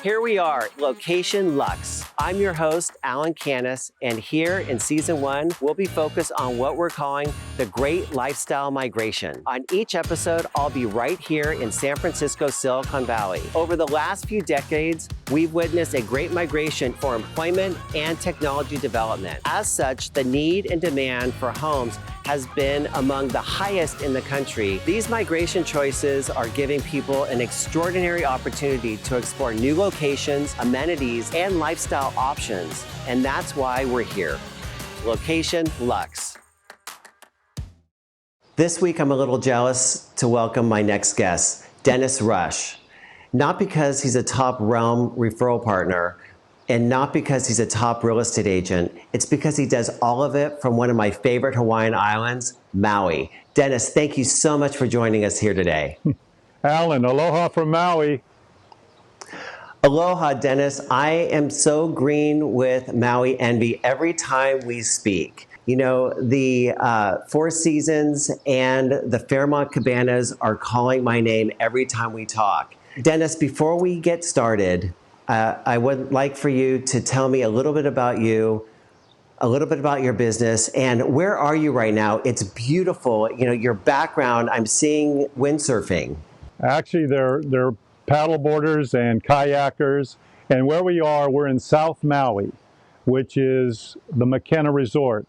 Here we are, Location Lux. I'm your host, Alan Canas, and here in Season 1, we'll be focused on what we're calling the Great Lifestyle Migration. On each episode, I'll be right here in San Francisco, Silicon Valley. Over the last few decades, we've witnessed a great migration for employment and technology development. As such, the need and demand for homes has been among the highest in the country. These migration choices are giving people an extraordinary opportunity to explore new locations, amenities, and lifestyle options. And that's why we're here. Location Lux. This week, I'm a little jealous to welcome my next guest, Dennis Rush. Not because he's a top Realm referral partner, and not because he's a top real estate agent. It's because he does all of it from one of my favorite Hawaiian islands, Maui. Dennis, thank you so much for joining us here today. Alan, aloha from Maui. Aloha, Dennis. I am so green with Maui envy every time we speak. You know, the Four Seasons and the Fairmont Cabanas are calling my name every time we talk. Dennis, before we get started, I would like for you to tell me a little bit about you, a little bit about your business, and where are you right now? It's beautiful. You know, your background, I'm seeing windsurfing. Actually, they're paddleboarders and kayakers, and where we are, we're in South Maui, which is the McKenna Resort.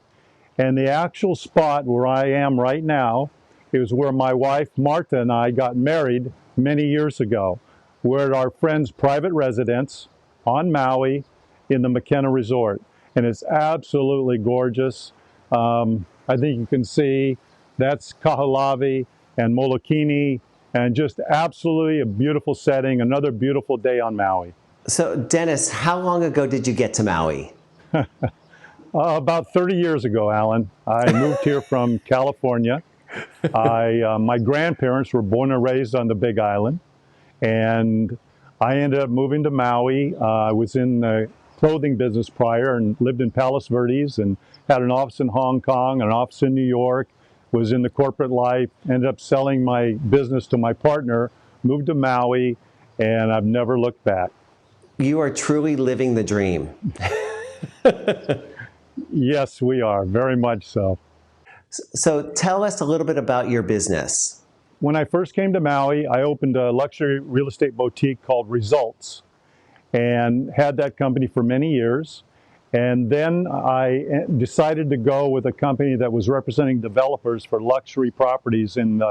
And the actual spot where I am right now is where my wife, Martha, and I got married many years ago. We're at our friend's private residence on Maui in the McKenna Resort. And it's absolutely gorgeous. I think you can see that's Kahalavi and Molokini, and just absolutely a beautiful setting, another beautiful day on Maui. So Dennis, how long ago did you get to Maui? About 30 years ago, Alan. I moved here from California. My grandparents were born and raised on the Big Island. And I ended up moving to Maui. I was in the clothing business prior and lived in Palos Verdes and had an office in Hong Kong, an office in New York, was in the corporate life, ended up selling my business to my partner, moved to Maui, and I've never looked back. You are truly living the dream. Yes, we are, very much so. So tell us a little bit about your business. When I first came to Maui, I opened a luxury real estate boutique called Results and had that company for many years. And then I decided to go with a company that was representing developers for luxury properties in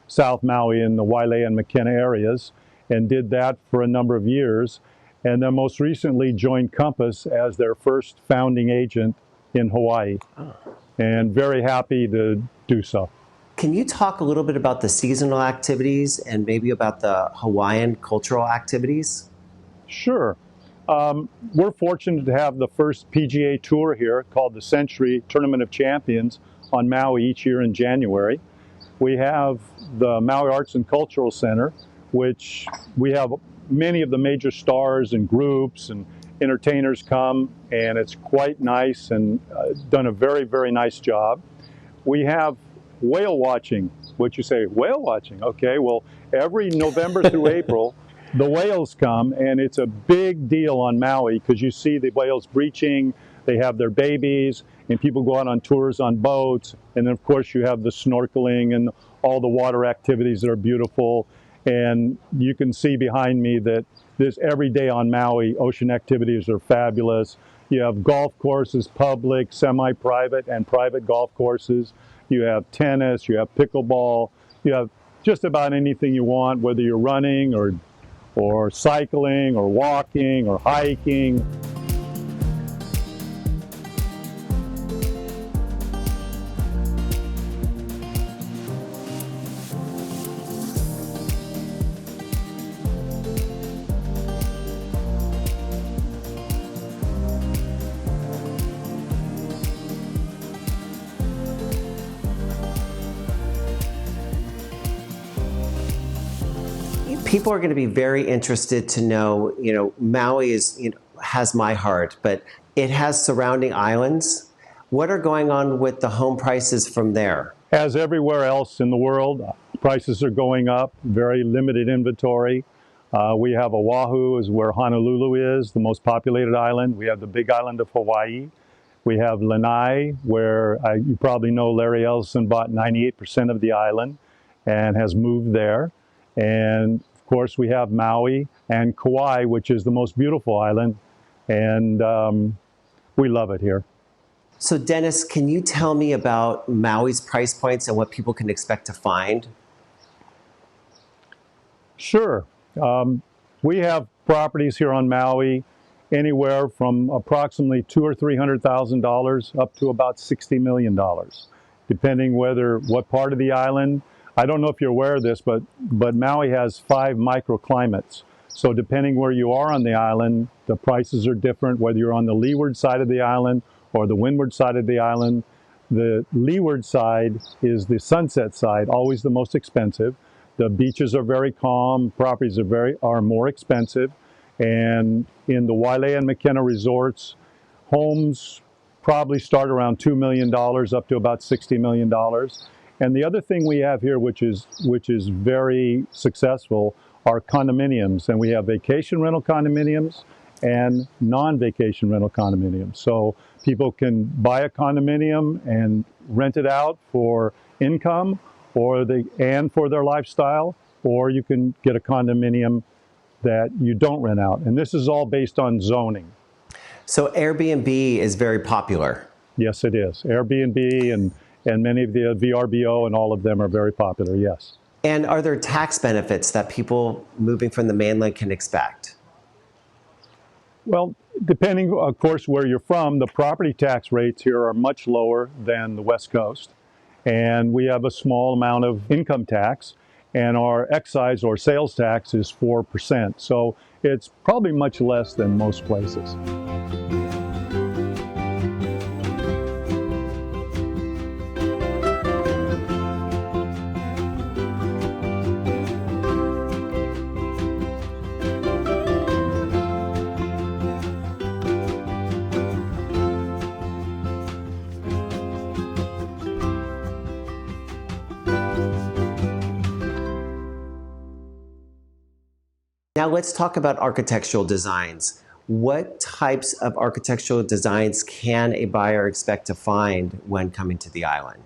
South Maui in the Wailea and McKenna areas, and did that for a number of years. And then most recently joined Compass as their first founding agent in Hawaii. And very happy to do so. Can you talk a little bit about the seasonal activities and maybe about the Hawaiian cultural activities? Sure. We're fortunate to have the first PGA Tour here called the Century Tournament of Champions on Maui each year in January. We have the Maui Arts and Cultural Center, which we have many of the major stars and groups and entertainers come, and it's quite nice and done a very, very nice job. We have whale watching, which you say, whale watching? Okay, well, every November through April, the whales come, and it's a big deal on Maui because you see the whales breaching, they have their babies, and people go out on tours on boats, and then of course you have the snorkeling and all the water activities that are beautiful. And you can see behind me that this every day on Maui, ocean activities are fabulous. You have golf courses, public, semi-private, and private golf courses. You have tennis, you have pickleball, you have just about anything you want, whether you're running or cycling or walking or hiking. People are going to be very interested to know, Maui has my heart, but it has surrounding islands. What are going on with the home prices from there? As everywhere else in the world, prices are going up, very limited inventory. We have Oahu is where Honolulu is, the most populated island. We have the big island of Hawaii. We have Lanai, where you probably know Larry Ellison bought 98% of the island and has moved there. And of course, we have Maui and Kauai, which is the most beautiful island. And we love it here. So Dennis, can you tell me about Maui's price points and what people can expect to find? Sure. We have properties here on Maui anywhere from approximately $200,000 or $300,000 up to about $60 million, depending what part of the island. I don't know if you're aware of this, but Maui has 5 microclimates. So depending where you are on the island, the prices are different, whether you're on the leeward side of the island or the windward side of the island. The leeward side is the sunset side, always the most expensive. The beaches are very calm, properties are more expensive. And in the Wailea and McKenna resorts, homes probably start around $2 million up to about $60 million. And the other thing we have here, which is very successful, are condominiums. And we have vacation rental condominiums and non-vacation rental condominiums. So people can buy a condominium and rent it out for income and for their lifestyle, or you can get a condominium that you don't rent out. And this is all based on zoning. So Airbnb is very popular. Yes, it is. Airbnb and many of the VRBO and all of them are very popular, yes. And are there tax benefits that people moving from the mainland can expect? Well, depending, of course, where you're from, the property tax rates here are much lower than the West Coast. And we have a small amount of income tax, and our excise or sales tax is 4%. So it's probably much less than most places. Now let's talk about architectural designs. What types of architectural designs can a buyer expect to find when coming to the island?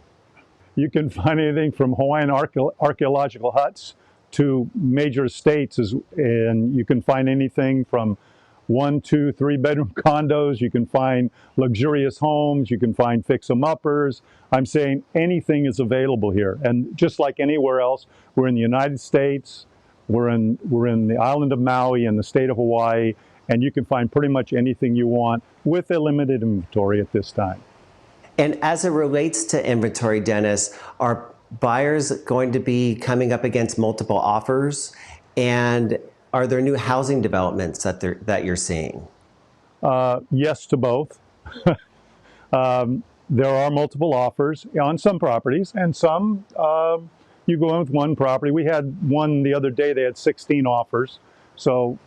You can find anything from Hawaiian archaeological huts to major estates, and you can find anything from 1, 2, 3 bedroom condos. You can find luxurious homes. You can find fix-em-uppers. I'm saying anything is available here. And just like anywhere else, we're in the United States. We're in the island of Maui and the state of Hawaii, and you can find pretty much anything you want with a limited inventory at this time. And as it relates to inventory, Dennis, are buyers going to be coming up against multiple offers? And are there new housing developments that you're seeing? Yes to both. There are multiple offers on some properties, and some you go in with one property. We had one the other day, they had 16 offers. So,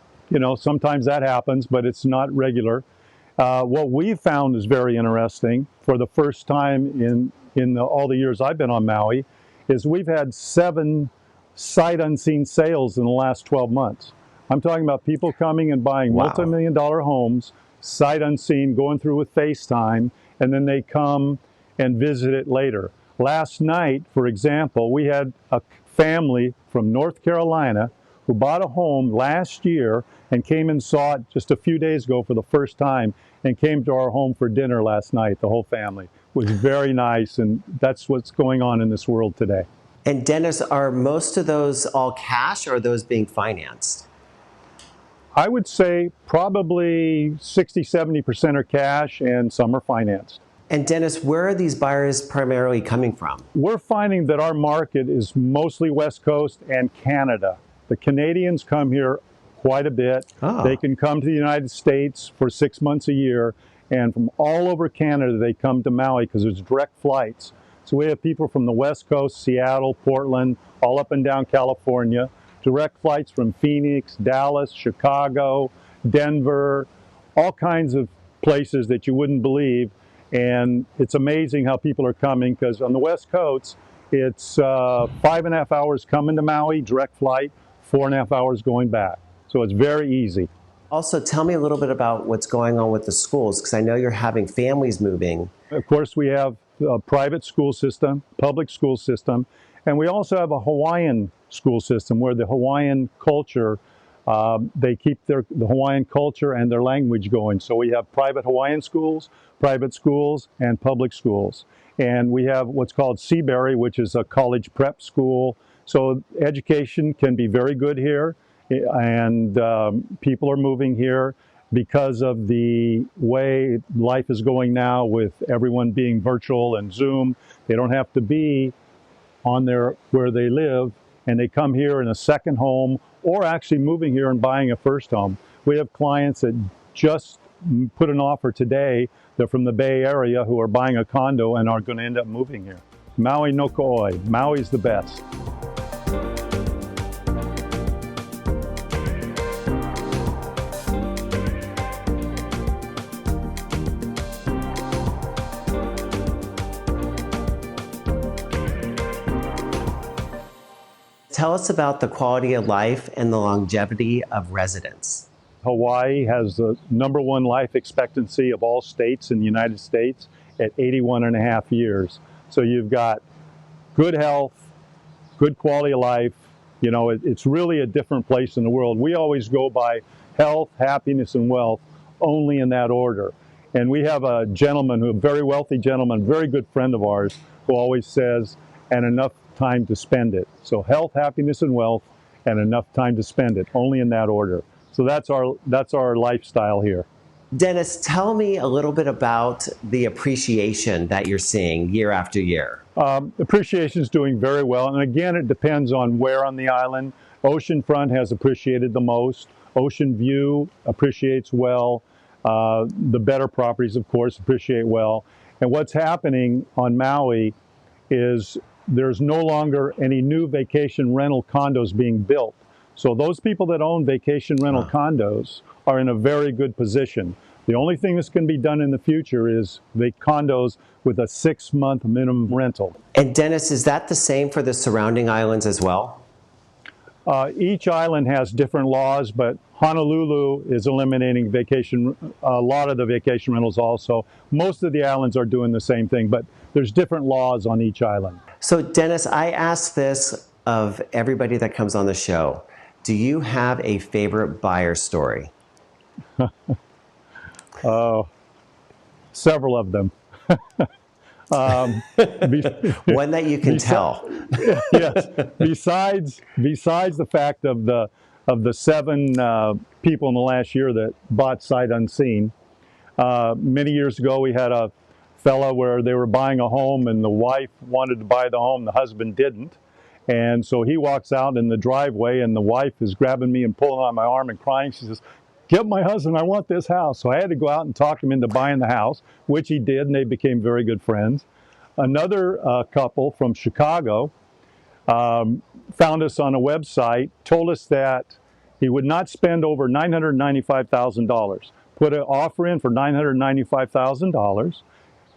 sometimes that happens, but it's not regular. What we've found is very interesting for the first time in all the years I've been on Maui, is we've had 7 sight unseen sales in the last 12 months. I'm talking about people coming and buying multi-million-dollar homes, sight unseen, going through with FaceTime, and then they come and visit it later. Last night, for example, we had a family from North Carolina who bought a home last year and came and saw it just a few days ago for the first time and came to our home for dinner last night, the whole family. It was very nice, and that's what's going on in this world today. And Dennis, are most of those all cash or are those being financed? I would say probably 60-70% are cash and some are financed. And Dennis, where are these buyers primarily coming from? We're finding that our market is mostly West Coast and Canada. The Canadians come here quite a bit. They can come to the United States for 6 months a year, and from all over Canada they come to Maui because there's direct flights. So we have people from the West Coast, Seattle, Portland, all up and down California, direct flights from Phoenix, Dallas, Chicago, Denver, all kinds of places that you wouldn't believe. And it's amazing how people are coming, because on the West Coast, it's 5.5 hours coming to Maui, direct flight, 4.5 hours going back. So it's very easy. Also, tell me a little bit about what's going on with the schools, because I know you're having families moving. Of course, we have a private school system, public school system, and we also have a Hawaiian school system where the Hawaiian culture, they keep the Hawaiian culture and their language going. So we have private Hawaiian schools, private schools, and public schools. And we have what's called Seabury, which is a college prep school. So education can be very good here, and people are moving here because of the way life is going now with everyone being virtual and Zoom. They don't have to be on where they live, and they come here in a second home or actually moving here and buying a first home. We have clients that just put an offer today. They're from the Bay Area who are buying a condo and are going to end up moving here. Maui no Ko'oi. Maui's the best. Tell us about the quality of life and the longevity of residence. Hawaii has the #1 life expectancy of all states in the United States at 81 and a half years. So you've got good health, good quality of life. You know, it's really a different place in the world. We always go by health, happiness, and wealth only in that order. And we have a gentleman, a very wealthy gentleman, very good friend of ours, who always says, and enough time to spend it. So health, happiness, and wealth, and enough time to spend it, only in that order. So that's our lifestyle here. Dennis, tell me a little bit about the appreciation that you're seeing year after year. Appreciation is doing very well, and again, it depends on where on the island. Oceanfront has appreciated the most. Ocean View appreciates well. The better properties, of course, appreciate well. And what's happening on Maui is there's no longer any new vacation rental condos being built. So those people that own vacation rental condos are in a very good position. The only thing that's going to be done in the future is the condos with a 6-month minimum rental. And Dennis, is that the same for the surrounding islands as well? Each island has different laws, but Honolulu is eliminating a lot of the vacation rentals also. Most of the islands are doing the same thing, but there's different laws on each island. So Dennis, I ask this of everybody that comes on the show. Do you have a favorite buyer story? Several of them. One that you can tell. Yes. Besides the fact of the 7 people in the last year that bought sight unseen, many years ago we had a fella where they were buying a home and the wife wanted to buy the home, the husband didn't. And so he walks out in the driveway and the wife is grabbing me and pulling on my arm and crying. She says, "Get my husband, I want this house." So I had to go out and talk him into buying the house, which he did, and they became very good friends. Another couple from Chicago found us on a website, told us that he would not spend over $995,000. Put an offer in for $995,000.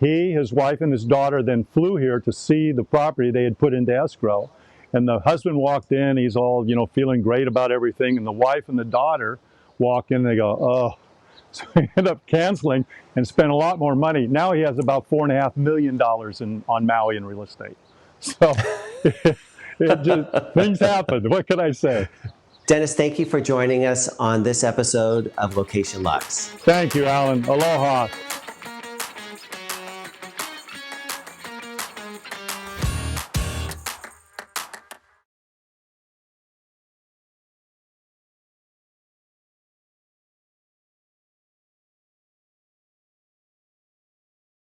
He, his wife, and his daughter then flew here to see the property they had put into escrow. And the husband walked in, he's all, feeling great about everything. And the wife and the daughter walk in and they go, "Oh." So he ended up canceling and spent a lot more money. Now he has about $4.5 million on Maui in real estate. So things happen. What can I say? Dennis, thank you for joining us on this episode of Location Lux. Thank you, Alan. Aloha.